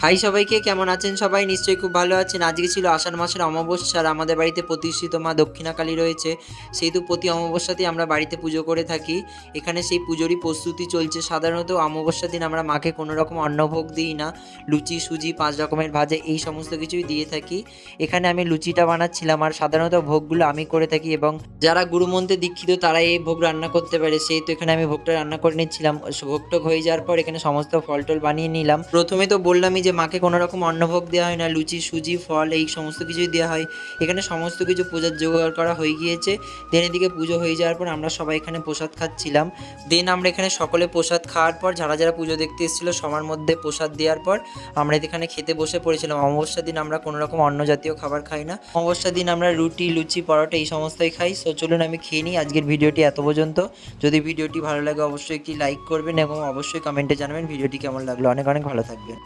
High সবাইকে, কেমন আছেন সবাই? নিশ্চয়ই খুব ভালো আছেন। আজকে ছিল আষাঢ় মাসের অমাবস্যা, আর আমাদের বাড়িতে প্রতিষ্ঠিত মা দক্ষিণাকালী রয়েছে, সেহেতু প্রতি অমাবস্যাতেই আমরা বাড়িতে পুজো করে থাকি। এখানে সেই পুজোরই প্রস্তুতি চলছে। সাধারণত অমাবস্যার দিন আমরা মাকে কোনো রকম অন্নভোগ দিই না, লুচি সুজি 5 রকমের ভাজা এই সমস্ত কিছুই দিয়ে থাকি। এখানে আমি লুচিটা বানাচ্ছিলাম, আর সাধারণত ভোগগুলো আমি করে থাকি, এবং যারা গুরুমন্ত্রে দীক্ষিত তারা এই ভোগ রান্না করতে পারে, সেহেতু এখানে আমি ভোগটা রান্না করে নিচ্ছিলাম। ভোগটোগ হয়ে যাওয়ার পর এখানে সমস্ত ফল টল বানিয়ে নিলাম। প্রথমে তো বললামই যে মাকে কোনো রকম অন্নভোগ দেওয়া হয় না, লুচি সুজি ফল এই সমস্ত কিছুই দেওয়া হয়। এখানে সমস্ত কিছু পূজার জোগাড় করা হয়ে গিয়েছে। দেন এদিকে পুজো হয়ে যাওয়ার পর আমরা সবাই এখানে প্রসাদ খাচ্ছিলাম। দেন আমরা এখানে সকলে প্রসাদ খাওয়ার পর যারা যারা পুজো দেখতে এসেছিলো সবার মধ্যে প্রসাদ দেওয়ার পর আমরা এখানে খেতে বসে পড়েছিলাম। অমাবস্যার দিন আমরা কোনো রকম অন্ন জাতীয় খাবার খাই না। অমাবস্যার দিন আমরা রুটি লুচি পরোটা এই সমস্তই খাই। সো চলুন আমি খেয়ে নিই। আজকের ভিডিওটি এত পর্যন্ত। যদি ভিডিওটি ভালো লাগে অবশ্যই একটি লাইক করবেন এবং অবশ্যই কমেন্টে জানাবেন ভিডিওটি কেমন লাগলো। অনেক অনেক ভালো থাকবেন।